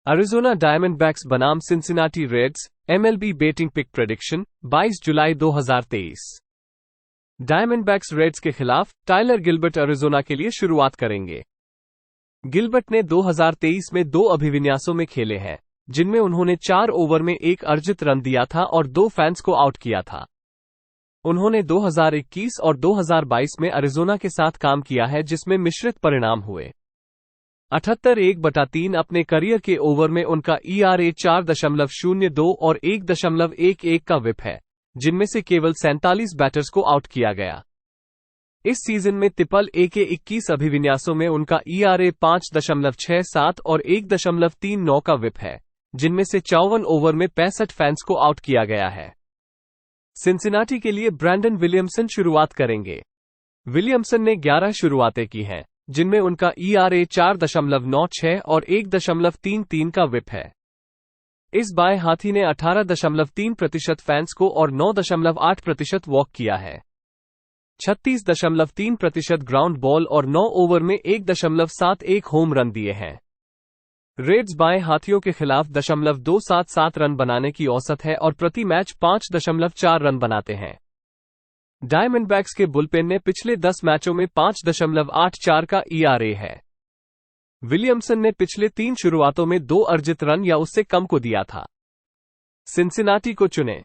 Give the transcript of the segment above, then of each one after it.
Arizona Diamondbacks बनाम Cincinnati Reds MLB betting pick prediction 22 जुलाई 2023। Diamondbacks Reds के खिलाफ टाइलर गिलबर्ट अरिजोना के लिए शुरुआत करेंगे। गिलबर्ट ने 2023 में 2 अभिविन्यासों में खेले हैं, जिनमें उन्होंने 4 ओवर में 1 अर्जित रन दिया था और 2 फैंस को आउट किया था। उन्होंने 2021 और 2022 में अरिजोना के साथ काम किया है, जिसमें मिश्रित परिणाम हुए। 78/3 अपने करियर के ओवर में उनका ERA 4.02 और 1.11 का विप है, जिनमें से केवल 47 बैटर्स को आउट किया गया। इस सीजन में AAA के 21 अभिविन्यासों में उनका ERA 5.67 और 1.39 का विप है, जिनमें से 54 ओवर में 65 फैंस को आउट किया गया है। सिंसिनाटी के लिए ब्रैंडन विलियमसन शुरुआत करेंगे। विलियमसन ने 11 शुरुआतें की हैं, जिनमें उनका ERA 4.96 और 1.33 का विप है। इस बाएं हाथी ने 18.3% फैंस को और 9.8% वॉक किया है। 36.3% ग्राउंड बॉल और 9 ओवर में 1.71 होम रन दिए हैं। रेड्स बाएं हाथियों के खिलाफ 0.277 रन बनाने की औसत है और प्रति मैच 5.4 रन बनाते हैं। डायमंडबैक्स के बुलपेन ने पिछले 10 मैचों में 5.84 का ERA है। विलियमसन ने पिछले 3 शुरुआतों में 2 अर्जित रन या उससे कम को दिया था। सिंसिनाटी को चुनें।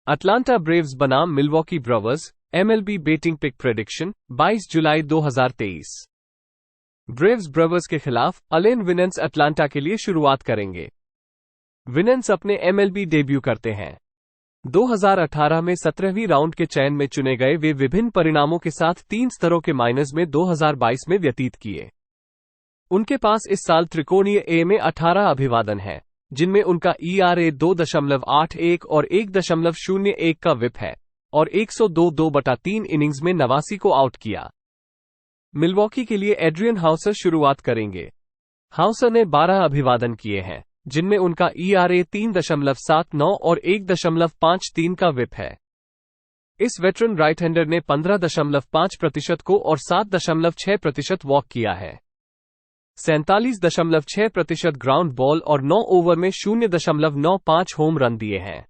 अटलांटा ब्रेव्स बनाम Milwaukee Brewers MLB betting pick prediction 22 जुलाई 2023। ब्रेव्स ब्रेवर्स के खिलाफ अलेन विनेंस अटलांटा के लिए शुरुआत करेंगे। विनेंस अपने MLB डेब्यू करते हैं। 2018 में 17वीं राउंड के चयन में चुने गए वे विभिन्न परिणामों के साथ 3 स्तरों के माइनस में 2022 में व्यतीत किए। उनके पास इस साल त्रिकोणीय A में 18 अभिवादन हैं, जिनमें उनका ERA 2.81 और 1.01 का विप है और 102/3 इनिंग्स में 89 को आउट किया। मिलवॉकी के लिए एड्रियन हाउसर शुरुआत करेंगे। हाउसर ने 12 अभिवादन किए हैं, जिनमें उनका ERA 3.79 और 1.53 का विप है। इस वेटरन राइट हैंडर ने 15.5% को और 7.6% वॉक किया है। 47.6% ग्राउंड बॉल और 9 ओवर में 0.95 होम रन दिए हैं।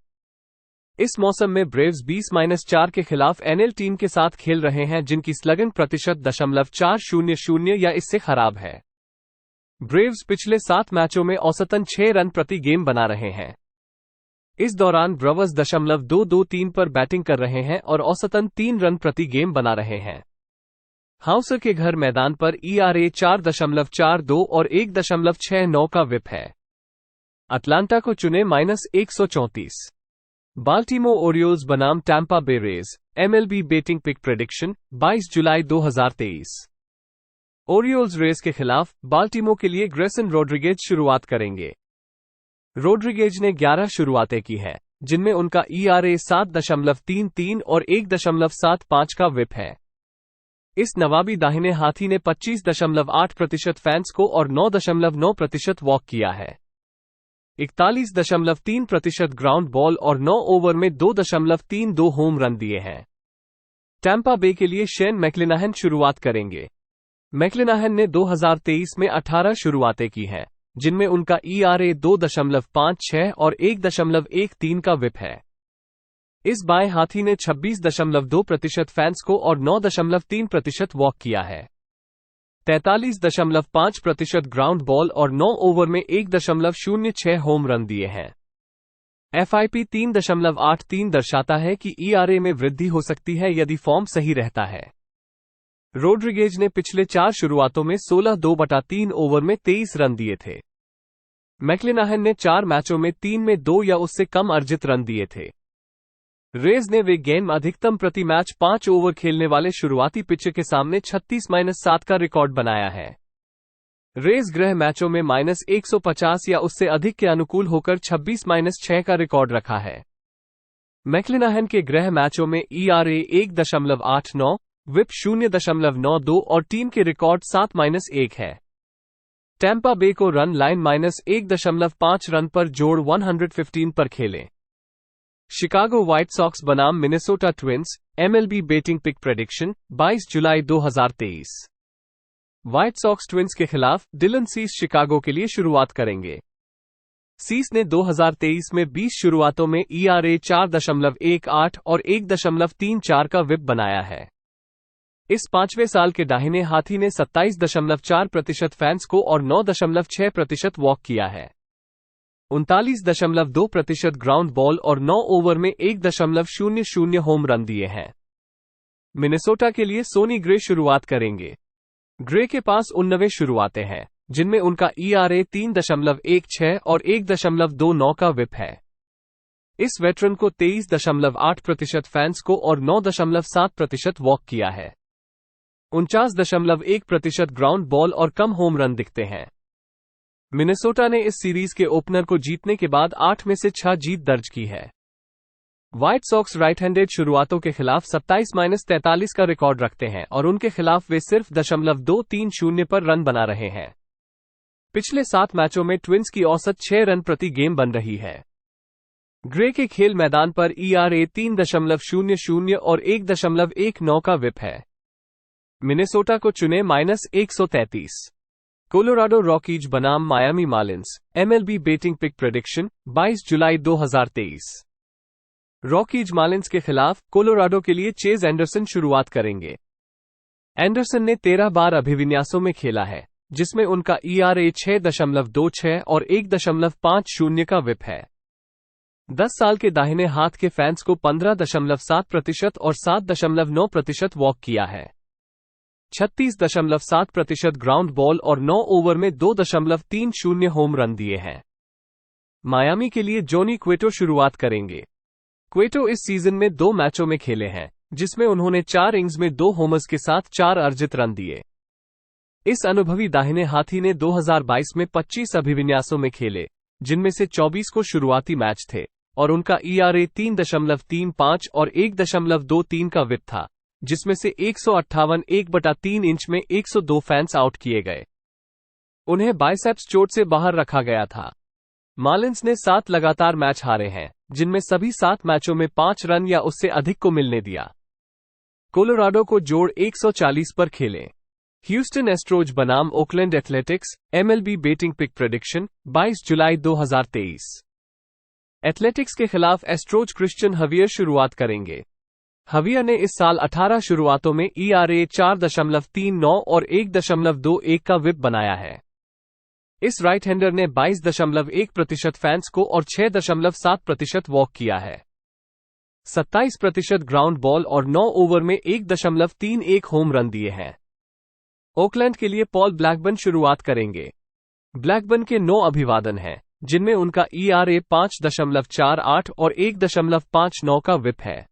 इस मौसम में ब्रेव्स 20-4 के खिलाफ NL टीम के साथ खेल रहे हैं, जिनकी स्लगन प्रतिशत 400 या इससे खराब है। ब्रेव्स पिछले 7 मैचों में औसतन 6 रन प्रति गेम बना रहे हैं। इस दौरान ब्रेवर्स 2.23 पर बैटिंग कर रहे हैं और औसतन 3 रन प्रति गेम बना रहे हैं। हाउसर के घर मैदान पर ERA 4.42 और 1.69 का विप है। अटलांटा को चुने -134। बाल्टीमोर ओरियोल्स बनाम Tampa Bay Rays MLB betting pick prediction 22 जुलाई 2023। ओरियोल्स रेस के खिलाफ बाल्टीमोर के लिए ग्रेसन रोड्रिगेज शुरुआत करेंगे। रोड्रिगेज ने 11 शुरुआतें की हैं, जिनमें उनका ERA 7.33 और 1.75 का विप है। इस नवाबी दाहिने हाथी ने 25.8% फैंस को और 9.9% वॉक किया है। 41.3% ग्राउंड बॉल और 9 ओवर में 2.32 होम रन दिए हैं। टैंपा बे के लिए शेन मैक्लिनाहन शुरुआत करेंगे। मैक्लिनाहन ने 2023 में 18 शुरुआतें की हैं, जिनमें उनका ERA 2.56 और 1.13 का विप है। इस बाएं हाथी ने 26.2% फैंस को और 9.3% वॉक किया है। 43.5% ग्राउंड बॉल और 9 ओवर में 1.06 होम रन दिए हैं। FIP 3.83 दर्शाता है कि ERA में वृद्धि हो सकती है यदि फॉर्म सही रहता है। रोड्रिगेज ने पिछले 4 शुरुआतों में 16 ओवर में 23 रन दिए थे। मैक्लिनाहन ने 4 मैचों में 3 में 2 या उससे कम अर्जित रन दिए थे। रेज ने वे गेंद अधिकतम प्रति मैच 5 ओवर खेलने वाले शुरुआती पिच के सामने 36-7 का रिकॉर्ड बनाया है। रेज गृह मैचों में -150 या उससे अधिक के अनुकूल होकर 26-6 का रिकॉर्ड रखा है। मैक्लिनाहन के गृह मैचों में ERA 1.89, विप 0.92 और टीम के रिकॉर्ड 7-1 है। टैंपा बे को रन लाइन -1.5 रन पर जोड़ 115 पर खेलें। शिकागो व्हाइट सॉक्स बनाम Minnesota Twins MLB betting pick prediction 22 जुलाई 2023। व्हाइट सॉक्स ट्विंस के खिलाफ डिलन सीस शिकागो के लिए शुरुआत करेंगे। सीस ने 2023 में 20 शुरुआतों में ERA 4.18 और 1.34 का विप बनाया है। इस 5वें साल के दाहिने हाथी ने 27.4% फैंस को और 9.6% वॉक किया है। 39.2% ग्राउंड बॉल और 9 ओवर में 1.00 होम रन दिए हैं। मिनेसोटा के लिए सोनी ग्रे शुरुआत करेंगे। ग्रे के पास 19 शुरुआतें हैं, जिनमें उनका ERA 3.16 और 1.29 का विप है। इस वेटरन को 23.8% फैंस को और 9.7% वॉक किया है। 49.1% ग्राउंड बॉल और कम होम रन दिखते हैं। मिनेसोटा ने इस सीरीज के ओपनर को जीतने के बाद 8 में से 6 जीत दर्ज की है। व्हाइट सॉक्स राइट हैंडेड शुरुआतों के खिलाफ 27-43 का रिकॉर्ड रखते हैं और उनके खिलाफ वे सिर्फ 0.230 पर रन बना रहे हैं। पिछले 7 मैचों में ट्विंस की औसत 6 रन प्रति गेम बन रही है। ग्रे के खेल मैदान पर ERA 3.00 और 1.19 का विप है। मिनेसोटा को चुने -133। कोलोराडो रॉकीज बनाम Miami Marlins, MLB betting pick prediction 22 जुलाई 2023। रॉकीज मार्लिंस के खिलाफ कोलोराडो के लिए चेज एंडरसन शुरुआत करेंगे। एंडरसन ने 13 बार अभिविन्यासों में खेला है, जिसमें उनका ERA 6.26 और 1.50 का विप है। 10 साल के दाहिने हाथ के फैंस को 15.7% और 7.9% वॉक किया है। 36.7% ग्राउंड बॉल और 9 ओवर में 2.30 होम रन दिए हैं। मायामी के लिए जोनी क्वेटो शुरुआत करेंगे। क्वेटो इस सीजन में 2 मैचों में खेले हैं, जिसमें उन्होंने 4 इनिंग्स में 2 होमर्स के साथ 4 अर्जित रन दिए। इस अनुभवी दाहिने हाथी ने 2022 में 25 अभिविन्यासों में खेले, जिनमें से 24 को शुरुआती मैच थे, और उनका ERA 3.35 और 1.23 का विप था, जिसमें से 158 1/3 इंच में 102 फैंस आउट किए गए। उन्हें बाइसेप्स चोट से बाहर रखा गया था। मार्लिंस ने 7 लगातार मैच हारे हैं, जिनमें सभी 7 मैचों में 5 रन या उससे अधिक को मिलने दिया। कोलोराडो को जोड़ 140 पर खेले। ह्यूस्टन एस्ट्रोज बनाम Oakland Athletics, MLB betting pick prediction 22 जुलाई 2023। एथलेटिक्स के खिलाफ एस्ट्रोज क्रिश्चियन हवियर शुरुआत करेंगे। हवियर ने इस साल 18 शुरुआतों में ERA 4.39 और 1.21 का विप बनाया है। इस राइट हैंडर ने 22.1% फैंस को और 6.7% वॉक किया है। 27% ग्राउंड बॉल और 9 ओवर में 1.31 होम रन दिए हैं। ओकलैंड के लिए पॉल ब्लैकबर्न शुरुआत करेंगे। ब्लैकबर्न के 9 अभिवादन हैं, जिनमें उनका ERA 5.48 और 1.59 का विप है।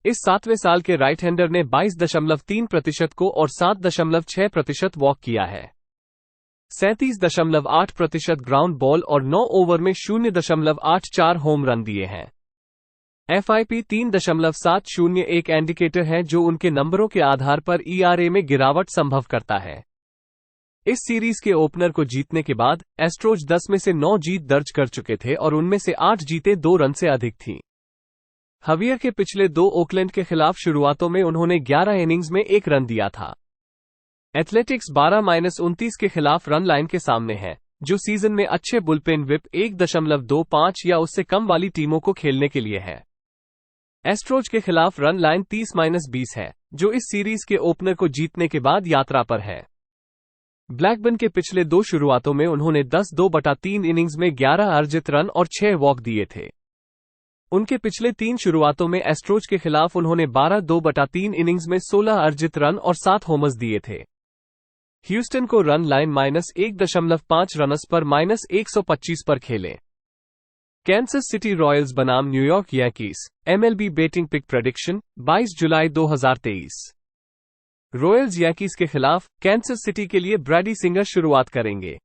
इस 7वें साल के राइट हैंडर ने 22.3% को और 7.6% वॉक किया है। 37.8% ग्राउंड बॉल और 9 ओवर में 0.84 होम रन दिए हैं। FIP 3.701 एक इंडिकेटर है जो उनके नंबरों के आधार पर ERA में गिरावट संभव करता है। इस सीरीज के ओपनर को जीतने के बाद एस्ट्रोज 10 में से 9 जीत दर्ज कर चुके थे और उनमें से 8 जीतें 2 रन से अधिक थीं। हवियर के पिछले 2 ओकलैंड के खिलाफ शुरुआतों में उन्होंने 11 इनिंग्स में 1 रन दिया था। एथलेटिक्स 12-29 के खिलाफ रन लाइन के सामने है, जो सीजन में अच्छे बुलपेन विप 1.25 या उससे कम वाली टीमों को खेलने के लिए है। एस्ट्रोज के खिलाफ रन लाइन 30-20 है, जो इस सीरीज के ओपनर को जीतने के बाद यात्रा पर है। ब्लैकबर्न के पिछले 2 शुरुआतों में उन्होंने 10-2/3 इनिंग्स में 11 अर्जित रन और 6 वॉक दिए थे। उनके पिछले 3 शुरुआतों में एस्ट्रोज के खिलाफ उन्होंने 12-2/3 इनिंग्स में 16 अर्जित रन और 7 होमर्स दिए थे। ह्यूस्टन को रन लाइन -1.5 रनस पर -125 पर खेले। कैंसस सिटी रॉयल्स बनाम New York Yankees, MLB betting pick prediction 22 जुलाई 2023। रॉयल्स यांकीज के खिलाफ कैंसस सिटी के लिए ब्रैडी सिंगर शुरुआत करेंगे।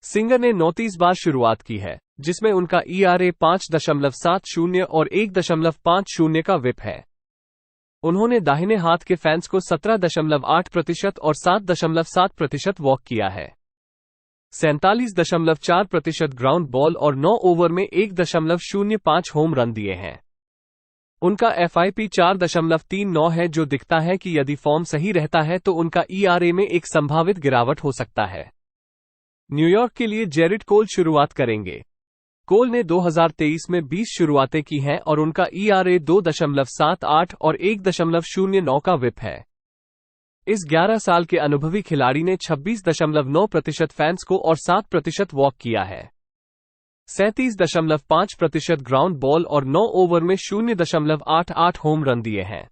सिंगर ने 39 बार शुरुआत की है, जिसमें उनका ERA 5.70 और 1.50 का विप है। उन्होंने दाहिने हाथ के फैंस को 17.8% और 7.7% वॉक किया है। 47.4% ग्राउंड बॉल और 9 ओवर में 1.05 होम रन दिए हैं। उनका FIP 4.39 है, जो दिखता है कि यदि फॉर्म सही रहता है तो उनका ERA में एक संभावित गिरावट हो सकता है। न्यूयॉर्क के लिए जेरेड कोल शुरुआत करेंगे। कोल ने 2023 में 20 शुरुआतें की हैं और उनका ERA 2.78 और 1.09 का विप है। इस 11 साल के अनुभवी खिलाड़ी ने 26.9% फैंस को और 7% वॉक किया है। 37.5% ग्राउंड बॉल और 9 ओवर में 0.88 होम रन दिए हैं।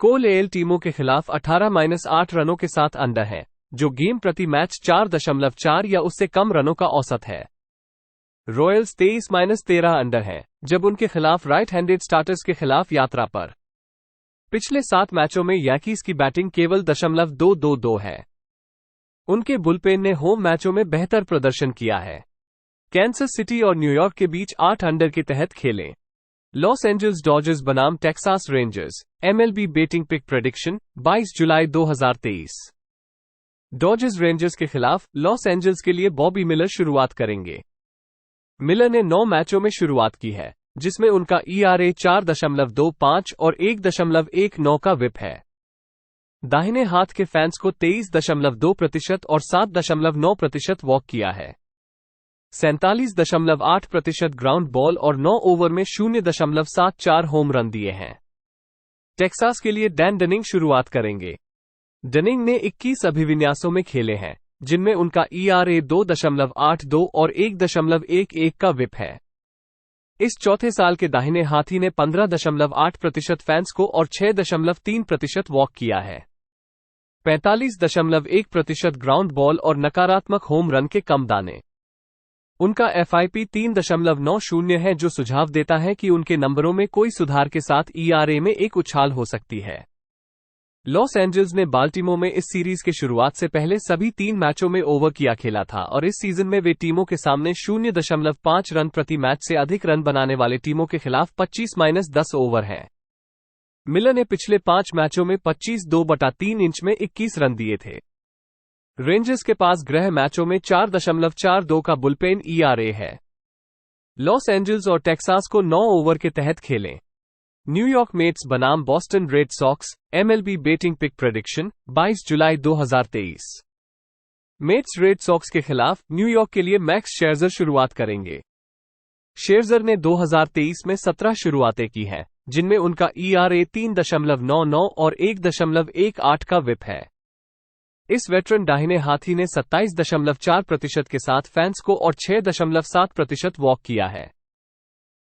कोल AL टीमों के खिलाफ 18-8 रनों के साथ अंडर है, जो गेम प्रति मैच 4.4 या उससे कम रनों का औसत है। रॉयल्स 23-13 अंडर है, जब उनके खिलाफ राइट हैंडेड स्टार्टर्स के खिलाफ यात्रा पर। पिछले 7 मैचों में यांकीज की बैटिंग केवल .222 है। उनके बुलपेन ने होम मैचों में बेहतर प्रदर्शन किया है। कैंसस सिटी और न्यूयॉर्क के बीच 8 अंडर के तहत खेलें। लॉस एंजल्स डॉजर्स बनाम Texas Rangers. MLB betting pick prediction 22 जुलाई 2023। डॉजर्स रेंजर्स के खिलाफ लॉस एंजल्स के लिए बॉबी मिलर शुरुआत करेंगे। मिलर ने 9 मैचों में शुरुआत की है, जिसमें उनका ERA 4.25 और 1.19 का विप है। दाहिने हाथ के फैंस को 23.2% और 7.9% वॉक किया है। 47.8% ग्राउंड बॉल और 9 ओवर में 0.74 होम रन दिए हैं। टेक्सास के लिए डैन डनिंग शुरुआत करेंगे। डनिंग ने 21 अभिविन्यासों में खेले हैं, जिनमें उनका ERA 2.82 और 1.11 का विप है। इस चौथे साल के दाहिने हाथी ने 15.8% फैंस को और 6.3% वॉक किया है। 45.1% ग्राउंड बॉल और नकारात्मक होम रन के कम दाने। उनका FIP 3.90 है, जो सुझाव देता है कि उनके नंबरों में कोई सुधार के साथ ERA में एक उछाल हो सकती है। लॉस एंजल्स ने बाल्टिमोर में इस सीरीज के शुरुआत से पहले सभी 3 मैचों में ओवर किया खेला था और इस सीजन में वे टीमों के सामने 0.5 रन प्रति मैच से अधिक रन बनाने वाले टीमों के खिलाफ 25-10 ओवर हैं। मिलर ने पिछले 5 मैचों में 25 2/3 इंच में 21 रन दिए थे। रेंजर्स के पास गृह मैचों में 4.42 का बुलपेन ERA है। लॉस एंजल्स और टेक्सास को 9 ओवर के तहत खेलें। न्यूयॉर्क मेट्स बनाम Boston Red Sox. MLB betting pick prediction 22 जुलाई 2023। मेट्स रेड सॉक्स के खिलाफ न्यूयॉर्क के लिए मैक्स शेर्जर शुरुआत करेंगे। शेर्जर ने 2023 में 17 शुरुआतें की हैं, जिनमें उनका ERA 3.99 और 1.18 का विप है। इस वेटरन दाहिने हाथी ने 27.4% के साथ फैंस को और 6.7% वॉक किया है।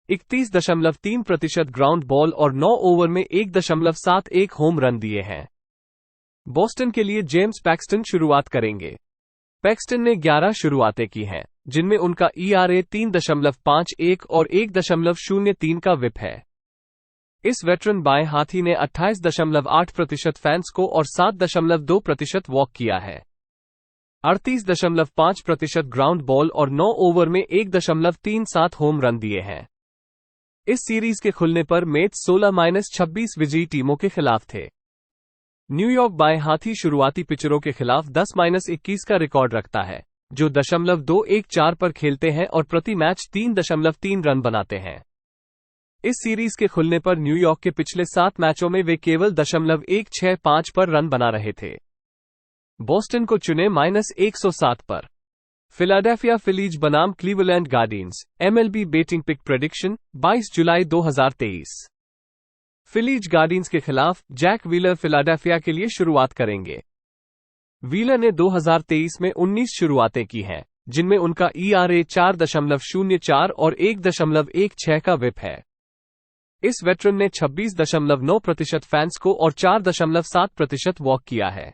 31.3% ग्राउंड बॉल और 9 ओवर में 1.71 होम रन दिए हैं। बॉस्टन के लिए जेम्स पैक्सटन शुरुआत करेंगे। पैक्सटन ने 11 शुरुआतें की हैं, जिनमें उनका ERA 3.51 और 1.03 का विप है। इस वेटरन बाएं हाथी ने 28.8% फैंस को और 7.2% वॉक किया है। 38.5% ग्राउंड बॉल और 9 ओवर में 1.37 होम रन दिए हैं। इस सीरीज के खुलने पर मेट्स 16-26 विजयी टीमों के खिलाफ थे। न्यूयॉर्क बाएं हाथी शुरुआती पिचरों के खिलाफ 10-21 का रिकॉर्ड रखता है, जो 2.214 पर खेलते हैं और प्रति मैच 3.3 रन बनाते हैं। इस सीरीज के खुलने पर न्यूयॉर्क के पिछले 7 मैचों में वे केवल 165 पर रन बना रहे थे। बॉस्टन को चुने -107 पर। फिलाडेल्फिया फिलीज बनाम Cleveland Guardians. MLB betting pick prediction 22 जुलाई 2023। फिलीज गार्डियंस के खिलाफ जैक व्हीलर फिलाडेल्फिया के लिए शुरुआत करेंगे। व्हीलर ने 2023 में 19 शुरुआतें की हैं, जिनमें उनका ERA 4.04 और 1.16 का विप है। इस वेटरन ने 26.9% फैंस को और 4.7% वॉक किया है।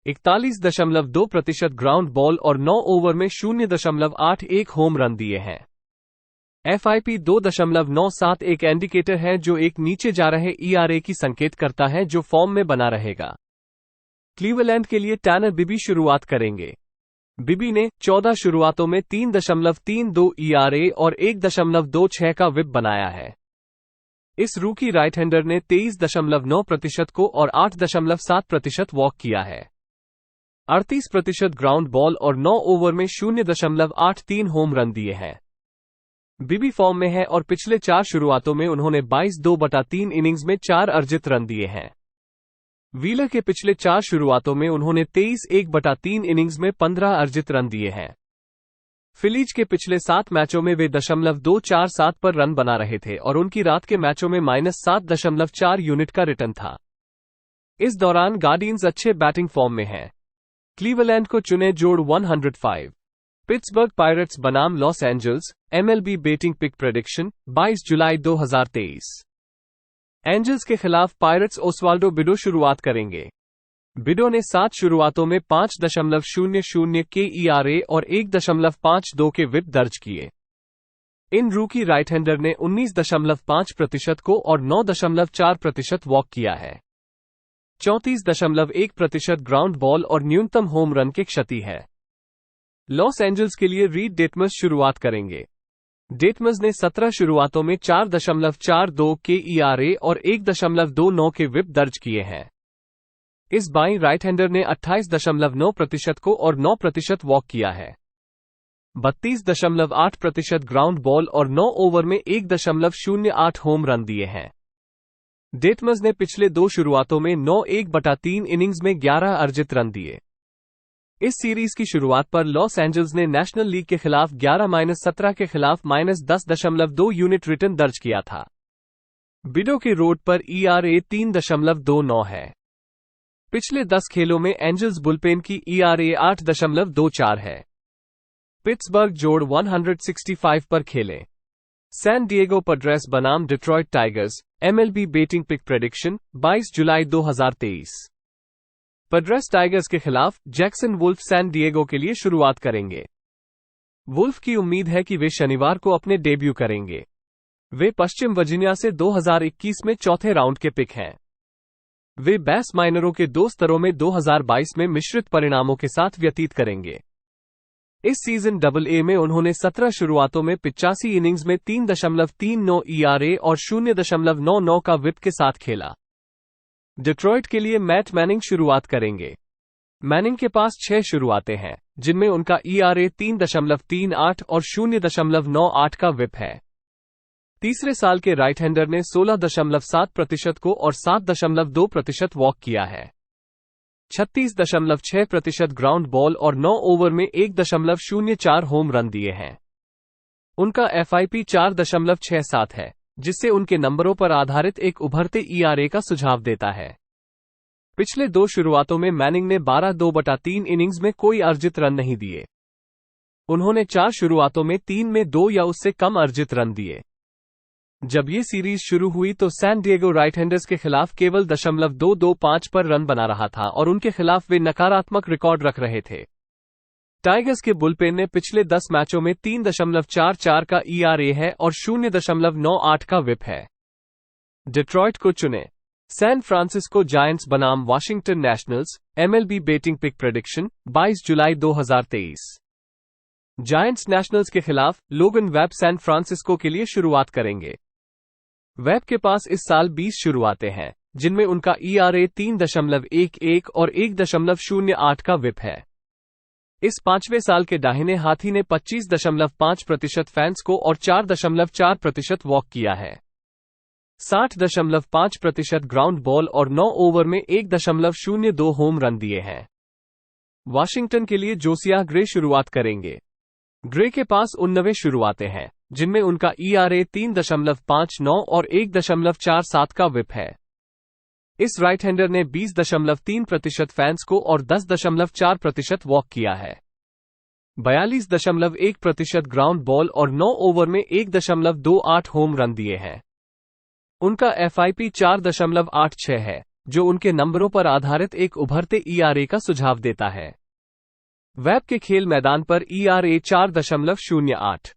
41.2% ग्राउंड बॉल और 9 ओवर में 0.81 होम रन दिए हैं। FIP 2.97 एक इंडिकेटर है जो एक नीचे जा रहे ERA की संकेत करता है, जो फॉर्म में बना रहेगा। क्लीवलैंड के लिए टैनर बिबी शुरुआत करेंगे। बिबी ने 14 शुरुआतों में 3.32 ERA और 1.26 का विप बनाया है। इस रूकी राइट हैंडर ने 23.9% को और 8.7% वॉक किया है। 38% ग्राउंड बॉल और 9 ओवर में 0.83 होम रन दिए हैं। बिबी फॉर्म में है और पिछले 4 शुरुआतों में उन्होंने 22 2/3 इनिंग्स में 4 अर्जित रन दिए हैं। व्हीलर के पिछले 4 शुरुआतों में उन्होंने 23/1/3 इनिंग्स में 15 अर्जित रन दिए हैं। फिलीज के पिछले 7 मैचों में वे .247 पर रन बना रहे थे और उनकी रात के मैचों में -7.4 यूनिट का रिटर्न था। इस दौरान गार्डियंस अच्छे बैटिंग फॉर्म में हैं। क्लीवलैंड को चुने जोड़ 105। पिट्सबर्ग पायरेट्स बनाम Los Angeles, MLB betting pick prediction 22 जुलाई 2023। एंजल्स के खिलाफ पायरेट्स ओस्वाल्डो बिडो शुरुआत करेंगे। बिडो ने 7 शुरुआतों में 5.00 के ERA और 1.52 के विप दर्ज किए। इन रूकी राइट हैंडर ने 19.5% को और 9.4% वॉक किया है। 34.1% ग्राउंड बॉल और न्यूनतम होम रन की क्षति है। लॉस एंजल्स के लिए रीड डेटमस शुरुआत करेंगे। डेटमस ने 17 शुरुआतों में 4.42 के ERA और 1.29 के विप दर्ज किए हैं। इस बाईं राइट हैंडर ने 28.9% को और 9% वॉक किया है। 32.8% ग्राउंड बॉल और 9 ओवर में 1.08 होम रन दिए हैं। डेटमस ने पिछले 2 शुरुआतों में 9/1/3 इनिंग्स में 11 अर्जित रन दिए। इस सीरीज की शुरुआत पर लॉस एंजल्स ने नेशनल लीग के खिलाफ 11-17 के खिलाफ -10.2 यूनिट रिटर्न दर्ज किया था। बिडो के रोड पर ERA 3.29 है। पिछले 10 खेलों में एंजल्स बुलपेन की ERA 8.24 है। पिट्सबर्ग जोड़ 165 पर खेले। सैन डिएगो पड्रेस बनाम Detroit Tigers, MLB betting pick prediction 22 जुलाई 2023। पड्रेस टाइगर्स के खिलाफ जैक्सन वुल्फ सैन डिएगो के लिए शुरुआत करेंगे। वुल्फ की उम्मीद है कि वे शनिवार को अपने डेब्यू करेंगे। वे पश्चिम वर्जीनिया से 2021 में चौथे राउंड के पिक हैं। वे बेस माइनरों के 2 स्तरों में 2022 में मिश्रित परिणामों के साथ व्यतीत करेंगे। इस सीजन AA में उन्होंने 17 शुरुआतों में 85 इनिंग्स में 3.39 ERA और 0.99 का विप के साथ खेला। डिट्रॉयट के लिए मैट मैनिंग शुरुआत करेंगे। मैनिंग के पास 6 शुरुआतें हैं, जिनमें उनका ERA 3.38 और 0.98 का विप है। तीसरे साल के राइट हैंडर ने 16.7% को और 7.2% वॉक किया है। 36.6% ग्राउंड बॉल और 9 ओवर में 1.04 होम रन दिए हैं। उनका FIP 4.67 है, जिससे उनके नंबरों पर आधारित एक उभरते ERA का सुझाव देता है। पिछले 2 शुरुआतों में मैनिंग ने 12/2/3 इनिंग्स में कोई अर्जित रन नहीं दिए। उन्होंने 4 शुरुआतों में 3 में 2 या उससे कम अर्जित रन दिए। जब ये सीरीज शुरू हुई तो सैन डिएगो राइट हैंडर्स के खिलाफ केवल .225 पर रन बना रहा था और उनके खिलाफ वे नकारात्मक रिकॉर्ड रख रहे थे। टाइगर्स के बुलपेन ने पिछले 10 मैचों में 3.44 का ERA है और 0.98 का विप है। डिट्रॉयट को चुने। सैन फ्रांसिस्को जायंट्स बनाम Washington Nationals, MLB betting pick prediction 22 जुलाई 2023। जायंट्स नेशनल्स के खिलाफ लोगन वेब सैन फ्रांसिस्को के लिए शुरुआत करेंगे। वेब के पास इस साल 20 शुरुआतें हैं, जिनमें उनका ERA 3.11 और 1.08 का विप है। इस 5वें साल के दाहिने हाथी ने 25.5% फैंस को और 4.4% वॉक किया है। 60.5% ग्राउंड बॉल और 9 ओवर में 1.02 होम रन दिए हैं। वाशिंगटन के लिए जोसियाह ग्रे शुरुआत करेंगे। ग्रे के पास 19 शुरुआतें हैं, जिनमें उनका ERA 3.59 और 1.47 का विप है। इस राइट हैंडर ने 20.3% फैंस को और 10.4% वॉक किया है। 42.1% ग्राउंड बॉल और 9 ओवर में 1.28 होम रन दिए हैं। उनका FIP 4.86 है, जो उनके नंबरों पर आधारित एक उभरते ERA का सुझाव देता है। वेब के खेल मैदान पर ERA 4.08।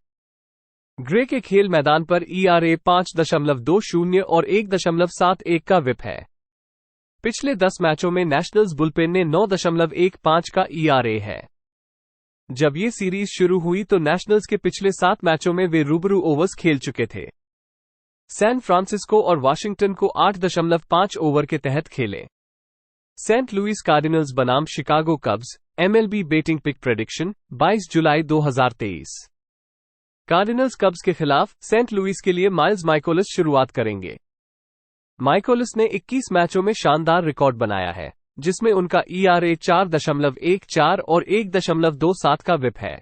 ग्रे के खेल मैदान पर ERA 5.20 और 1.71 का विप है। पिछले 10 मैचों में नेशनल्स बुलपेन ने 9.15 का ERA है। जब ये सीरीज शुरू हुई तो नेशनल्स के पिछले 7 मैचों में वे रूबरू ओवर्स खेल चुके थे। सैन फ्रांसिस्को और वाशिंगटन को 8.5 ओवर के तहत खेले। सेंट लुइस कार्डिनल्स बनाम Chicago Cubs, MLB betting pick prediction 22 जुलाई 2023। कार्डिनल्स कब्स के खिलाफ सेंट लुइस के लिए माइल्स माइकोलस शुरुआत करेंगे। माइकोलिस ने 21 मैचों में शानदार रिकॉर्ड बनाया है, जिसमें उनका ERA 4.14 और 1.27 का विप है।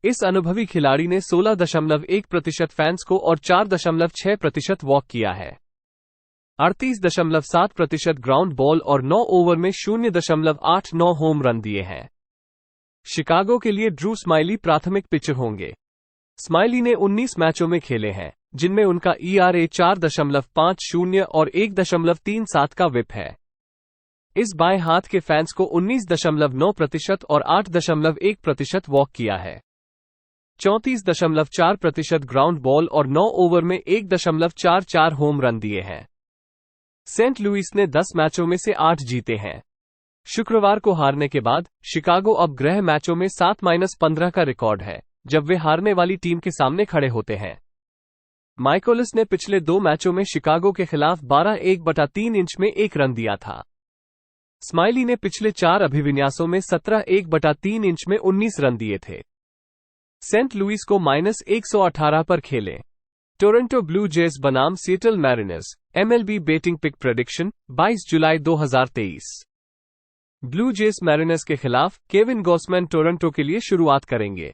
इस अनुभवी खिलाड़ी ने 16.1% फैंस को और 4.6% वॉक किया है। 38.7% ग्राउंड बॉल और 9 ओवर में 0.89 होम रन दिए हैं। शिकागो के लिए ड्रू स्माइली प्राथमिक पिचर होंगे। स्माइली ने 19 मैचों में खेले हैं, जिनमें उनका ERA 4.50 और 1.37 का विप है। इस बाएं हाथ के फैंस को 19.9% और 8.1% वॉक किया है। 34.4% ग्राउंड बॉल और 9 ओवर में 1.44 होम रन दिए हैं। सेंट लुइस ने 10 मैचों में से 8 जीते हैं। शुक्रवार को हारने के बाद शिकागो अब गृह मैचों में 7-15 का रिकॉर्ड है, जब वे हारने वाली टीम के सामने खड़े होते हैं। माइकोलिस ने पिछले 2 मैचों में शिकागो के खिलाफ 12 इंच में 1 रन दिया था। स्माइली ने पिछले 4 अभिविन्यासों में 17 इंच में 19 रन दिए थे। सेंट लुइस को -118 पर खेले। टोरंटो ब्लू जेज बनाम Seattle Mariners. MLB betting pick prediction 22 जुलाई 2023। ब्लू जेज मैरिनर्स के खिलाफ केविन गॉसमैन टोरंटो के लिए शुरुआत करेंगे।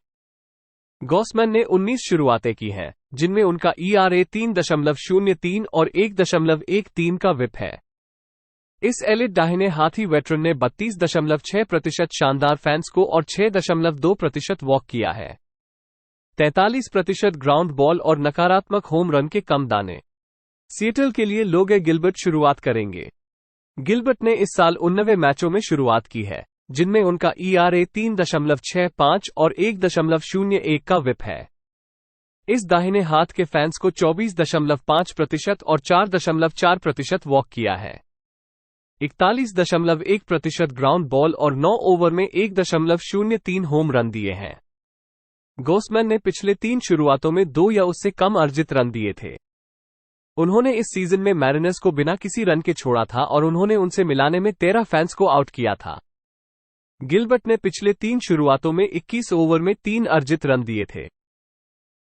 गॉसमैन ने 19 शुरुआतें की हैं, जिनमें उनका ERA 3.03 और 1.13 का विप है। इस एलिट दाहिने हाथी वेटरन ने 32.6% शानदार फैंस को और 6.2% वॉक किया है। 43% ग्राउंड बॉल और नकारात्मक होम रन के कम दाने। सिएटल के लिए लोगे गिलबर्ट शुरुआत करेंगे। गिलबर्ट ने इस साल 19 मैचों में शुरुआत की है, जिनमें उनका ERA 3.65 और 1.01 का विप है। इस दाहिने हाथ के फैंस को 24.5% और 4.4% वॉक किया है। 41.1% ग्राउंड बॉल और 9 ओवर में 1.03 होम रन दिए हैं। गॉसमैन ने पिछले 3 शुरुआतों में 2 या उससे कम अर्जित रन दिए थे। उन्होंने इस सीजन में मैरिनर्स को बिना किसी रन के छोड़ा था और उन्होंने उनसे मिलाने में 13 फैंस को आउट किया था। गिलबर्ट ने पिछले 3 शुरुआतों में 21 ओवर में 3 अर्जित रन दिए थे।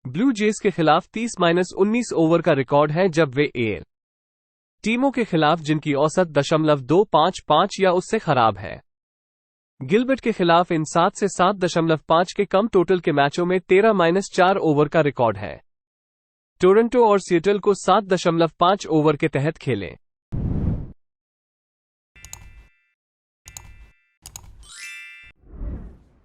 ब्लू जेज के खिलाफ 30-19 ओवर का रिकॉर्ड है, जब वे AL टीमों के खिलाफ जिनकी औसत .255 या उससे खराब है। गिलबर्ट के खिलाफ इन 7 से 7.5 के कम टोटल के मैचों में 13-4 ओवर का रिकॉर्ड है। टोरंटो और सिएटल को 7.5 ओवर के तहत खेलें।